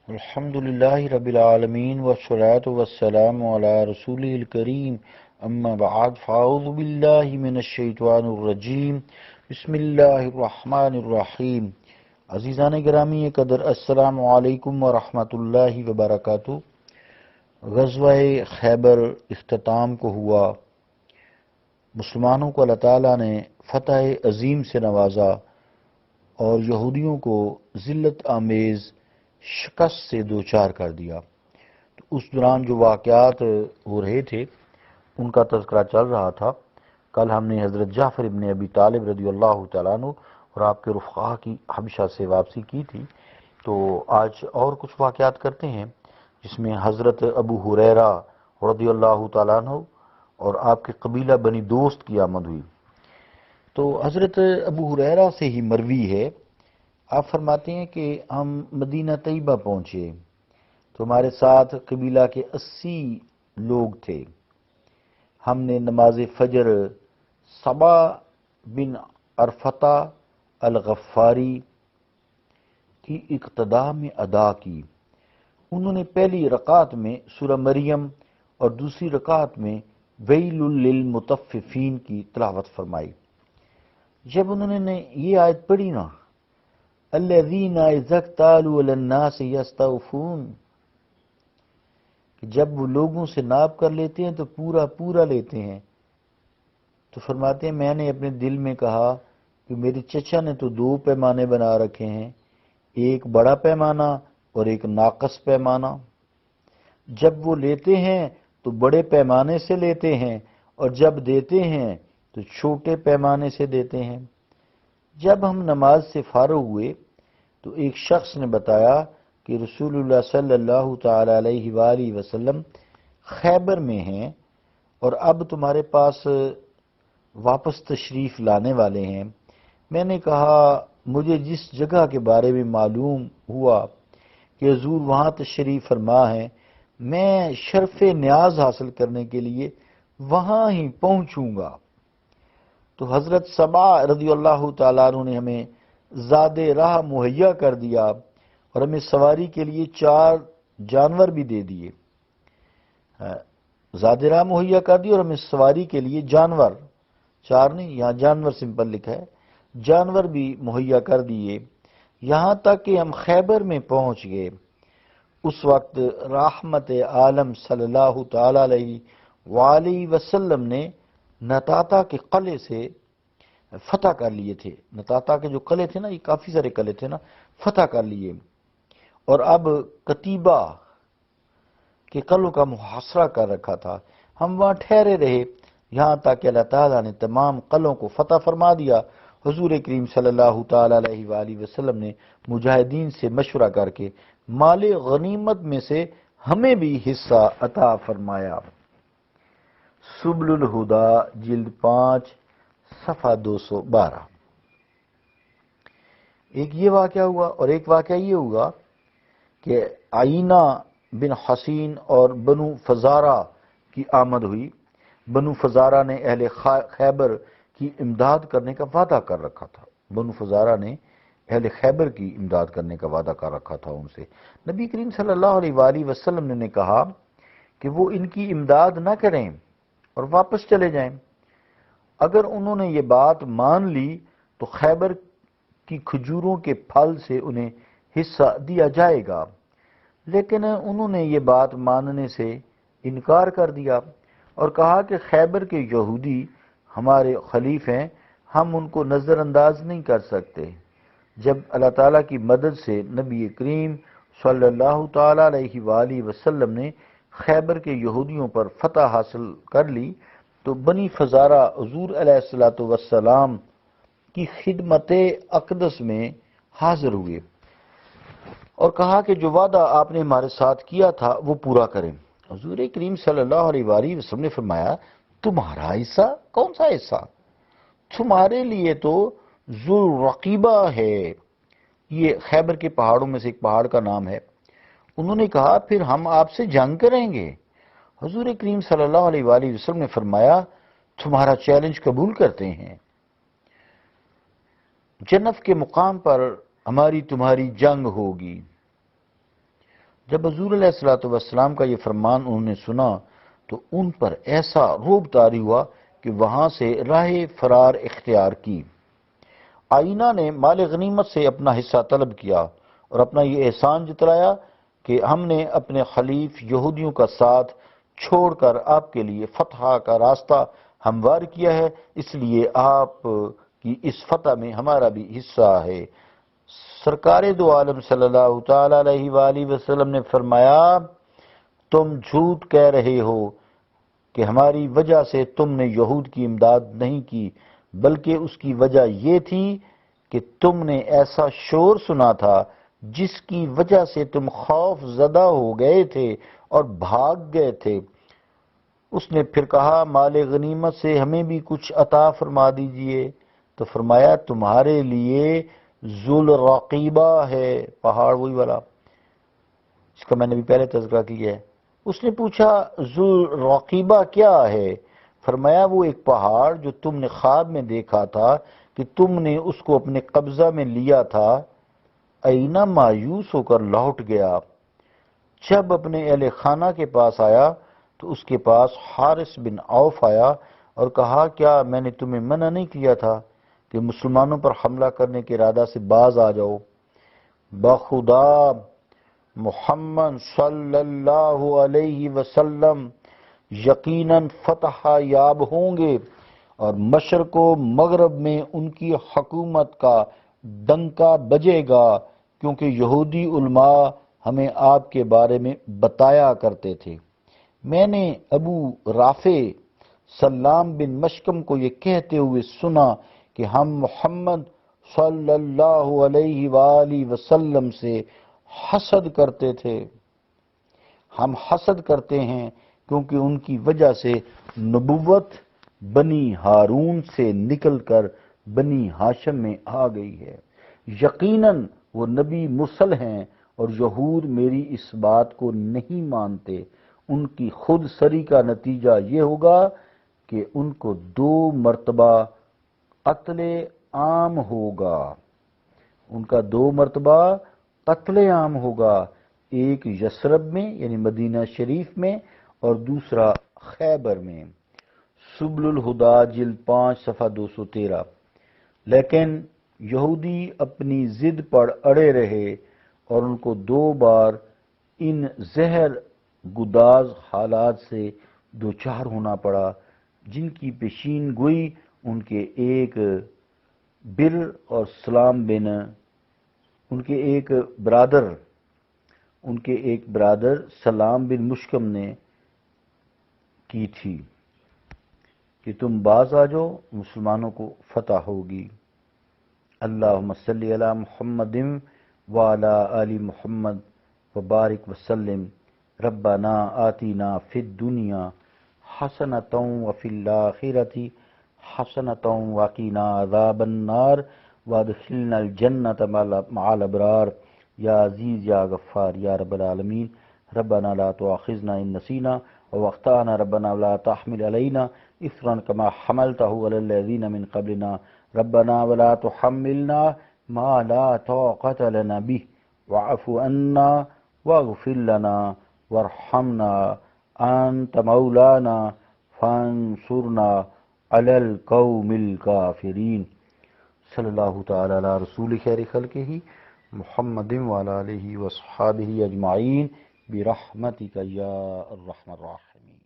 الحمد للہ رب العالمین والصلاة والسلام علی رسولہ الکریم اما بعد فاعوذ باللہ من الشیطان الرجیم بسم اللہ الرحمن الرحیم۔ عزیزان گرامی قدر، السلام علیکم ورحمۃ اللہ وبرکاتہ۔ غزوہ خیبر اختتام کو ہوا، مسلمانوں کو اللہ تعالیٰ نے فتح عظیم سے نوازا اور یہودیوں کو ذلت آمیز شکست سے دوچار کر دیا۔ تو اس دوران جو واقعات ہو رہے تھے ان کا تذکرہ چل رہا تھا۔ کل ہم نے حضرت جعفر ابن ابی طالب رضی اللہ تعالیٰ عنہ اور آپ کے رفقا کی حبشہ سے واپسی کی تھی، تو آج اور کچھ واقعات کرتے ہیں جس میں حضرت ابو ہریرہ رضی اللہ تعالیٰ عنہ اور آپ کے قبیلہ بنی دوست کی آمد ہوئی۔ تو حضرت ابو ہریرہ سے ہی مروی ہے، آپ فرماتے ہیں کہ ہم مدینہ طیبہ پہنچے تو ہمارے ساتھ قبیلہ کے 80 لوگ تھے۔ ہم نے نماز فجر صبا بن عرفتہ الغفاری کی اقتداء میں ادا کی۔ انہوں نے پہلی رکعت میں سورہ مریم اور دوسری رکعت میں ویل للمطففین کی تلاوت فرمائی۔ جب انہوں نے یہ آیت پڑھی نا، الذین اذا اکتالوا علی الناس یستوفون، کہ جب وہ لوگوں سے ناپ کر لیتے ہیں تو پورا پورا لیتے ہیں، تو فرماتے ہیں میں نے اپنے دل میں کہا کہ میرے چچا نے تو 2 پیمانے بنا رکھے ہیں، ایک بڑا پیمانہ اور ایک ناقص پیمانہ۔ جب وہ لیتے ہیں تو بڑے پیمانے سے لیتے ہیں اور جب دیتے ہیں تو چھوٹے پیمانے سے دیتے ہیں۔ جب ہم نماز سے فارغ ہوئے تو ایک شخص نے بتایا کہ رسول اللہ صلی اللہ تعالی علیہ وآلہ وسلم خیبر میں ہیں اور اب تمہارے پاس واپس تشریف لانے والے ہیں۔ میں نے کہا مجھے جس جگہ کے بارے میں معلوم ہوا کہ حضور وہاں تشریف فرما ہے، میں شرف نیاز حاصل کرنے کے لیے وہاں ہی پہنچوں گا۔ تو حضرت سبا رضی اللہ تعالیٰ عنہ نے ہمیں زاد راہ مہیا کر دیا اور ہمیں سواری کے لیے 4 جانور بھی دے دیے۔ زاد راہ مہیا کر دی اور ہمیں سواری کے لیے جانور، 4 نہیں، یہاں جانور سمپل لکھا ہے، جانور بھی مہیا کر دیے، یہاں تک کہ ہم خیبر میں پہنچ گئے۔ اس وقت رحمت عالم صلی اللہ تعالی علیہ وآلہ وسلم نے نطاتا کے قلعے سے فتح کر لیے تھے۔ نطاتا کے جو قلعے تھے نا، یہ کافی سارے قلعے تھے نا، فتح کر لیے، اور اب قتیبہ کے قلعوں کا محاصرہ کر رکھا تھا۔ ہم وہاں ٹھہرے رہے یہاں تک کہ اللہ تعالیٰ نے تمام قلعوں کو فتح فرما دیا۔ حضور کریم صلی اللہ تعالی علیہ وآلہ وسلم نے مجاہدین سے مشورہ کر کے مال غنیمت میں سے ہمیں بھی حصہ عطا فرمایا۔ سبل الہدا جلد 5 صفحہ 212۔ ایک یہ واقعہ ہوا اور ایک واقعہ یہ ہوا کہ عینہ بن حسین اور بنو فزارہ کی آمد ہوئی۔ بنو فزارہ نے اہل خیبر کی امداد کرنے کا وعدہ کر رکھا تھا۔ بنو فزارہ نے اہل خیبر کی امداد کرنے کا وعدہ کر رکھا تھا ان سے۔ نبی کریم صلی اللہ علیہ وآلہ وسلم نے کہا کہ وہ ان کی امداد نہ کریں اور واپس چلے جائیں۔ اگر انہوں نے یہ بات مان لی تو خیبر کی کھجوروں کے پھل سے انہیں حصہ دیا جائے گا، لیکن انہوں نے یہ بات ماننے سے انکار کر دیا اور کہا کہ خیبر کے یہودی ہمارے خلیف ہیں، ہم ان کو نظر انداز نہیں کر سکتے۔ جب اللہ تعالیٰ کی مدد سے نبی کریم صلی اللہ تعالی علیہ وآلہ وسلم نے خیبر کے یہودیوں پر فتح حاصل کر لی تو بنی فزارہ حضور علیہ الصلوۃ والسلام کی خدمت اقدس میں حاضر ہوئے اور کہا کہ جو وعدہ آپ نے ہمارے ساتھ کیا تھا وہ پورا کریں۔ حضور کریم صلی اللہ علیہ وآلہ وسلم نے فرمایا تمہارا حصہ؟ کون سا حصہ؟ تمہارے لیے تو ذوالرقیبہ ہے، یہ خیبر کے پہاڑوں میں سے ایک پہاڑ کا نام ہے۔ انہوں نے کہا پھر ہم آپ سے جنگ کریں گے۔ حضور کریم صلی اللہ علیہ وآلہ وسلم نے فرمایا تمہارا چیلنج قبول کرتے ہیں، جنت کے مقام پر ہماری تمہاری جنگ ہوگی۔ جب حضور علیہ الصلوۃ والسلام کا یہ فرمان انہوں نے سنا تو ان پر ایسا رعب طاری ہوا کہ وہاں سے راہ فرار اختیار کی۔ آئینہ نے مال غنیمت سے اپنا حصہ طلب کیا اور اپنا یہ احسان جتلایا کہ ہم نے اپنے خلیف یہودیوں کا ساتھ چھوڑ کر آپ کے لیے فتح کا راستہ ہموار کیا ہے، اس لیے آپ کی اس فتح میں ہمارا بھی حصہ ہے۔ سرکار دو عالم صلی اللہ تعالی علیہ وآلہ وسلم نے فرمایا، تم جھوٹ کہہ رہے ہو کہ ہماری وجہ سے تم نے یہود کی امداد نہیں کی، بلکہ اس کی وجہ یہ تھی کہ تم نے ایسا شور سنا تھا جس کی وجہ سے تم خوف زدہ ہو گئے تھے اور بھاگ گئے تھے۔ اس نے پھر کہا، مال غنیمت سے ہمیں بھی کچھ عطا فرما دیجئے۔ تو فرمایا، تمہارے لیے ذوالرقیبہ ہے، پہاڑ وہی والا اس کا میں نے بھی پہلے تذکرہ کیا ہے۔ اس نے پوچھا، ذوالرقیبہ کیا ہے؟ فرمایا، وہ ایک پہاڑ جو تم نے خواب میں دیکھا تھا کہ تم نے اس کو اپنے قبضہ میں لیا تھا۔ آئینہ مایوس ہو کر لوٹ گیا۔ جب اپنے اہل خانہ کے پاس آیا تو اس کے پاس حارث بن عوف آیا اور کہا، کیا میں نے تمہیں منع نہیں کیا تھا کہ مسلمانوں پر حملہ کرنے کے ارادہ سے باز آ جاؤ؟ بخدا محمد صلی اللہ علیہ وسلم یقیناً فتح یاب ہوں گے اور مشرق و مغرب میں ان کی حکومت کا ڈنکا بجے گا، کیونکہ یہودی علماء ہمیں آپ کے بارے میں بتایا کرتے تھے۔ میں نے ابو رافع سلام بن مشکم کو یہ کہتے ہوئے سنا کہ ہم محمد صلی اللہ علیہ وآلہ وسلم سے حسد کرتے تھے۔ ہم حسد کرتے ہیں کیونکہ ان کی وجہ سے نبوت بنی ہارون سے نکل کر بنی ہاشم میں آ گئی ہے۔ یقیناً وہ نبی مرسل ہیں اور یہود میری اس بات کو نہیں مانتے۔ ان کی خود سری کا نتیجہ یہ ہوگا کہ ان کو 2 مرتبہ قتل عام ہوگا۔ ان کا 2 مرتبہ قتل عام ہوگا، ایک یثرب میں یعنی مدینہ شریف میں اور دوسرا خیبر میں۔ سبل الہدا جلد 5 صفحہ 213۔ لیکن یہودی اپنی ضد پر اڑے رہے اور ان کو 2 بار ان زہر گداز حالات سے دوچار ہونا پڑا جن کی پیشین گوئی ان کے ایک بر اور سلام بن ان کے ایک برادر سلام بن مشکم نے کی تھی کہ تم باز آ جاؤ، مسلمانوں کو فتح ہوگی۔ اللہم صلی علی محمد وعلی آل محمد وبارک وسلم۔ ربنا آتنا فی الدنیا حسنۃ وفی الآخرۃ حسنۃ وقنا عذاب النار وادخلنا الجنۃ مع الابرار یا عزیز یا غفار یا رب العالمین۔ ربنا لا تؤاخذنا ان نسینا واخطأنا، ربنا ولا تحمل علينا إصرا كما حملته على الذين من قبلنا، ربنا ولا تحملنا ما لا طاقة لنا به واعف عنا واغفر لنا وارحمنا أنت مولانا فانصرنا على القوم الكافرين۔ صلی اللہ تعالی علی رسول خیر خلقہ محمد وعلی آلہ وصحابہ اجمعین برحمتک یا ارحم الراحمین۔